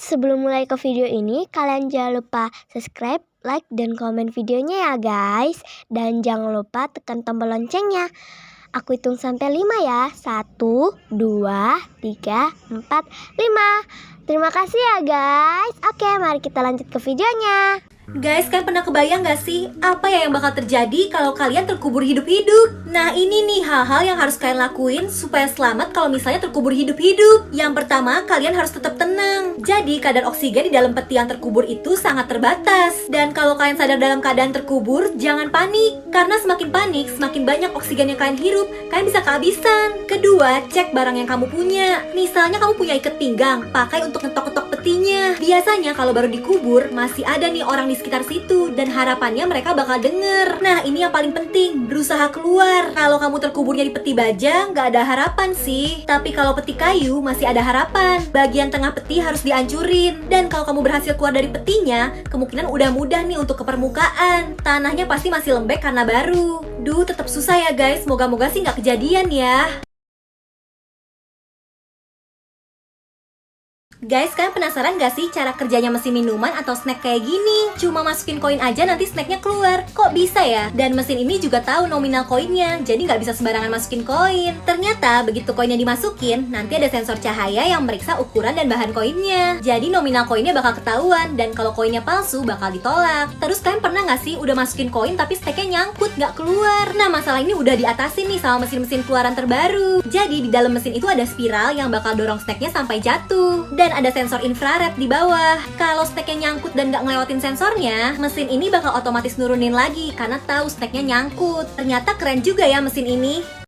sebelum mulai ke video ini, kalian jangan lupa subscribe, like, dan komen videonya ya guys. Dan jangan lupa tekan tombol loncengnya. Aku hitung sampai 5 ya. 1, 2, 3, 4, 5. Terima kasih ya guys. Oke, mari kita lanjut ke videonya. Guys, kalian pernah kebayang gak sih apa ya yang bakal terjadi kalau kalian terkubur hidup-hidup? Nah, ini nih hal-hal yang harus kalian lakuin supaya selamat kalau misalnya terkubur hidup-hidup. Yang pertama, kalian harus tetap tenang. Jadi, kadar oksigen di dalam peti yang terkubur itu sangat terbatas. Dan kalau kalian sadar dalam keadaan terkubur, jangan panik. Karena semakin panik, semakin banyak oksigen yang kalian hirup, kalian bisa kehabisan. Kedua, cek barang yang kamu punya. Misalnya kamu punya ikat pinggang, pakai untuk ngetok-ngetok petinya. Biasanya kalau baru dikubur, masih ada nih orang di sekitar situ dan harapannya mereka bakal denger. Nah, ini yang paling penting, berusaha keluar. Kalau kamu terkuburnya di peti baja, nggak ada harapan sih. Tapi kalau peti kayu, masih ada harapan. Bagian tengah peti harus dihancurin. Dan kalau kamu berhasil keluar dari petinya, kemungkinan udah mudah nih untuk ke permukaan. Tanahnya pasti masih lembek karena baru. Duh, tetap susah ya guys. Moga-moga sih nggak kejadian ya. Guys, kalian penasaran gak sih cara kerjanya mesin minuman atau snack kayak gini? Cuma masukin koin aja nanti snacknya keluar. Kok bisa ya? Dan mesin ini juga tahu nominal koinnya, jadi nggak bisa sembarangan masukin koin. Ternyata begitu koinnya dimasukin, nanti ada sensor cahaya yang meriksa ukuran dan bahan koinnya. Jadi nominal koinnya bakal ketahuan, dan kalau koinnya palsu bakal ditolak. Terus kalian pernah nggak sih udah masukin koin tapi snacknya nyangkut nggak keluar? Nah, masalah ini udah diatasin nih sama mesin-mesin keluaran terbaru. Jadi di dalam mesin itu ada spiral yang bakal dorong snacknya sampai jatuh. Dan ada sensor infrared di bawah. Kalau snacknya nyangkut dan nggak ngelewatin sensornya, mesin ini bakal otomatis nurunin lagi karena tahu snacknya nyangkut. Ternyata keren juga ya mesin ini.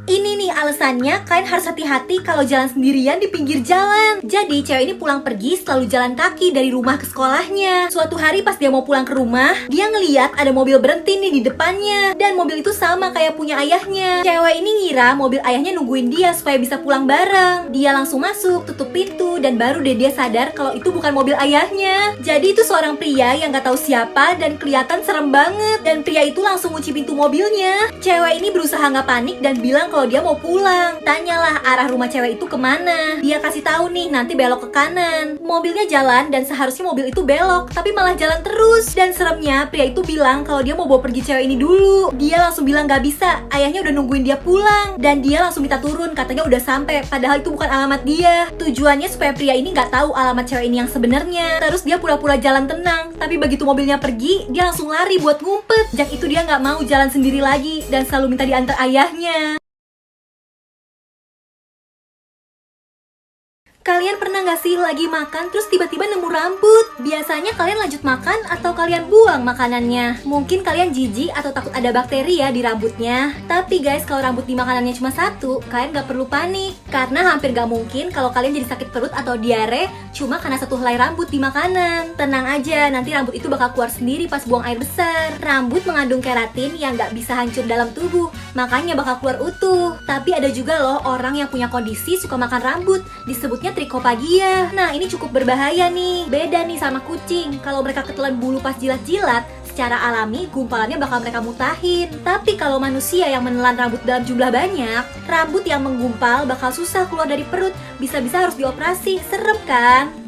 Ini nih alasannya kalian harus hati-hati kalau jalan sendirian di pinggir jalan. Jadi cewek ini pulang pergi selalu jalan kaki dari rumah ke sekolahnya. Suatu hari pas dia mau pulang ke rumah, dia ngeliat ada mobil berhenti nih di depannya. Dan mobil itu sama kayak punya ayahnya. Cewek ini ngira mobil ayahnya nungguin dia supaya bisa pulang bareng. Dia langsung masuk, tutup pintu, dan baru deh dia sadar kalau itu bukan mobil ayahnya. Jadi itu seorang pria yang gak tahu siapa dan kelihatan serem banget. Dan pria itu langsung kunci pintu mobilnya. Cewek ini berusaha gak panik dan bilang kalau dia mau pulang. Tanyalah arah rumah cewek itu kemana. Dia kasih tahu nih nanti belok ke kanan. Mobilnya jalan dan seharusnya mobil itu belok, tapi malah jalan terus. Dan seremnya pria itu bilang kalau dia mau bawa pergi cewek ini dulu. Dia langsung bilang gak bisa, ayahnya udah nungguin dia pulang. Dan dia langsung minta turun, katanya udah sampai, padahal itu bukan alamat dia. Tujuannya supaya pria ini gak tahu alamat cewek ini yang sebenarnya. Terus dia pura-pura jalan tenang, tapi begitu mobilnya pergi, dia langsung lari buat ngumpet. Sejak itu dia gak mau jalan sendiri lagi dan selalu minta diantar ayahnya. Kalian pernah gak sih lagi makan terus tiba-tiba nemu rambut? Biasanya kalian lanjut makan atau kalian buang makanannya? Mungkin kalian jijik atau takut ada bakteri ya di rambutnya. Tapi guys, kalau rambut di makanannya cuma satu, kalian gak perlu panik. Karena hampir gak mungkin kalau kalian jadi sakit perut atau diare cuma karena satu helai rambut di makanan. Tenang aja, nanti rambut itu bakal keluar sendiri pas buang air besar. Rambut mengandung keratin yang gak bisa hancur dalam tubuh, makanya bakal keluar utuh. Tapi ada juga loh orang yang punya kondisi suka makan rambut, disebutnya trichopagia. Nah, ini cukup berbahaya nih. Beda nih sama kucing. Kalau mereka ketelan bulu pas jilat-jilat, secara alami gumpalannya bakal mereka mutahin. Tapi kalau manusia yang menelan rambut dalam jumlah banyak, rambut yang menggumpal bakal susah keluar dari perut. Bisa-bisa harus dioperasi. Serem kan?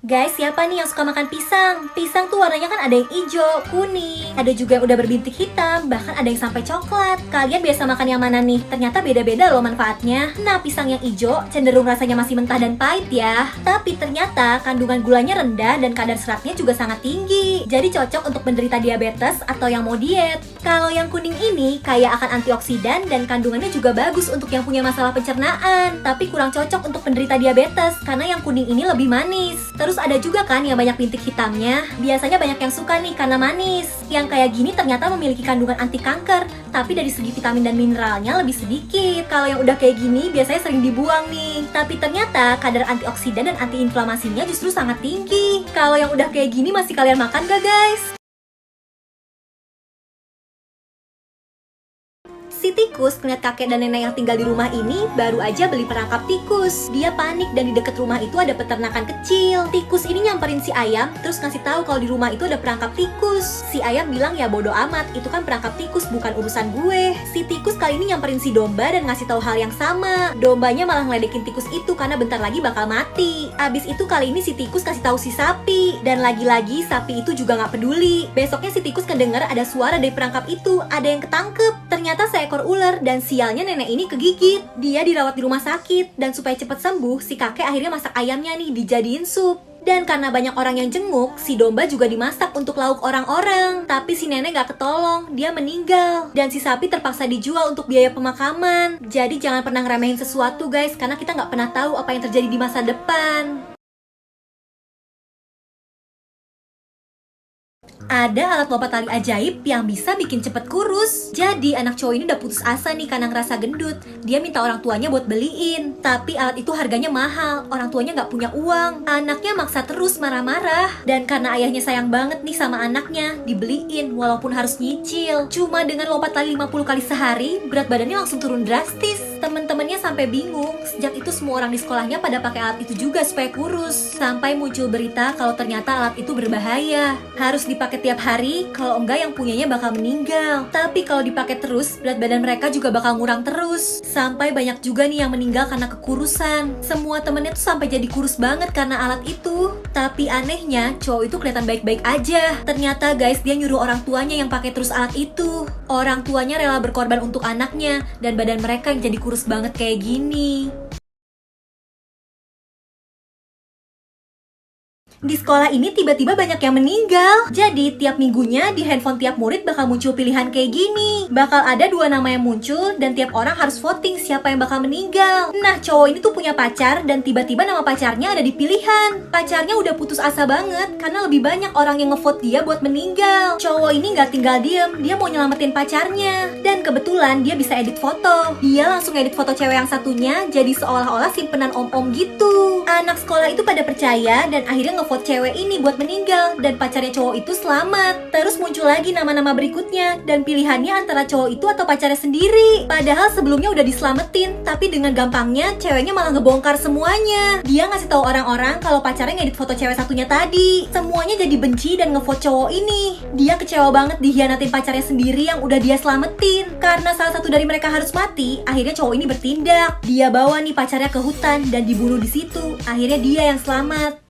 Guys, siapa nih yang suka makan pisang? Pisang tuh warnanya kan ada yang hijau, kuning, ada juga yang udah berbintik hitam, bahkan ada yang sampai coklat. Kalian biasa makan yang mana nih? Ternyata beda-beda loh manfaatnya. Nah, pisang yang hijau cenderung rasanya masih mentah dan pahit ya. Tapi ternyata kandungan gulanya rendah dan kadar seratnya juga sangat tinggi. Jadi cocok untuk penderita diabetes atau yang mau diet. Kalau yang kuning ini kaya akan antioksidan dan kandungannya juga bagus untuk yang punya masalah pencernaan. Tapi kurang cocok untuk penderita diabetes karena yang kuning ini lebih manis. Terus ada juga kan yang banyak bintik hitamnya. Biasanya banyak yang suka nih karena manis. Yang kayak gini ternyata memiliki kandungan anti kanker, tapi dari segi vitamin dan mineralnya lebih sedikit. Kalau yang udah kayak gini biasanya sering dibuang nih. Tapi ternyata kadar antioksidan dan antiinflamasinya justru sangat tinggi. Kalau yang udah kayak gini masih kalian makan gak guys? Si tikus ngeliat kakek dan nenek yang tinggal di rumah ini baru aja beli perangkap tikus. Dia panik dan di dekat rumah itu ada peternakan kecil. Tikus ini nyamperin si ayam terus ngasih tahu kalau di rumah itu ada perangkap tikus. Si ayam bilang ya bodo amat, itu kan perangkap tikus bukan urusan gue. Si tikus kali ini nyamperin si domba dan ngasih tahu hal yang sama. Dombanya malah ngeledekin tikus itu karena bentar lagi bakal mati. Abis itu kali ini si tikus kasih tahu si sapi dan lagi-lagi sapi itu juga nggak peduli. Besoknya si tikus kedengar ada suara dari perangkap itu, ada yang ketangkep. Ternyata seekor ular dan sialnya nenek ini kegigit. Dia dirawat di rumah sakit dan supaya cepat sembuh, si kakek akhirnya masak ayamnya nih dijadiin sup. Dan karena banyak orang yang jenguk, si domba juga dimasak untuk lauk orang-orang. Tapi si nenek gak ketolong, dia meninggal. Dan si sapi terpaksa dijual untuk biaya pemakaman. Jadi jangan pernah ngeremehin sesuatu guys, karena kita gak pernah tahu apa yang terjadi di masa depan. Ada alat lompat tali ajaib yang bisa bikin cepet kurus. Jadi anak cowok ini udah putus asa nih karena ngerasa gendut. Dia minta orang tuanya buat beliin. Tapi alat itu harganya mahal, orang tuanya gak punya uang. Anaknya maksa terus marah-marah. Dan karena ayahnya sayang banget nih sama anaknya, dibeliin walaupun harus nyicil. Cuma dengan lompat tali 50 kali sehari, berat badannya langsung turun drastis. Temen-temennya sampai bingung. Sejak itu semua orang di sekolahnya pada pakai alat itu juga supaya kurus. Sampai muncul berita kalau ternyata alat itu berbahaya. Harus dipakai tiap hari, kalau enggak yang punyanya bakal meninggal. Tapi kalau dipakai terus, berat badan mereka juga bakal ngurang terus. Sampai banyak juga nih yang meninggal karena kekurusan. Semua temennya tuh sampai jadi kurus banget karena alat itu. Tapi anehnya, cowok itu kelihatan baik-baik aja. Ternyata guys, dia nyuruh orang tuanya yang pakai terus alat itu. Orang tuanya rela berkorban untuk anaknya, dan badan mereka yang jadi kurus banget kayak gini. Di sekolah ini tiba-tiba banyak yang meninggal. Jadi tiap minggunya di handphone tiap murid bakal muncul pilihan kayak gini. Bakal ada 2 nama yang muncul dan tiap orang harus voting siapa yang bakal meninggal. Nah cowok ini tuh punya pacar dan tiba-tiba nama pacarnya ada di pilihan. Pacarnya udah putus asa banget karena lebih banyak orang yang ngevote dia buat meninggal. Cowok ini gak tinggal diem, dia mau nyelamatin pacarnya. Dan kebetulan dia bisa edit foto. Dia langsung edit foto cewek yang satunya jadi seolah-olah simpenan om-om gitu. Anak sekolah itu pada percaya dan akhirnya ngevote cewek ini buat meninggal dan pacarnya cowok itu selamat. Terus muncul lagi nama-nama berikutnya dan pilihannya antara cowok itu atau pacarnya sendiri. Padahal sebelumnya udah diselamatin, tapi dengan gampangnya ceweknya malah ngebongkar semuanya. Dia ngasih tahu orang-orang kalau pacarnya ngedit foto cewek satunya tadi. Semuanya jadi benci dan ngevote cowok ini. Dia kecewa banget dihianatin pacarnya sendiri yang udah dia selamatin. Karena salah satu dari mereka harus mati, akhirnya cowok ini bertindak. Dia bawa nih pacarnya ke hutan dan dibunuh di situ. Akhirnya dia yang selamat.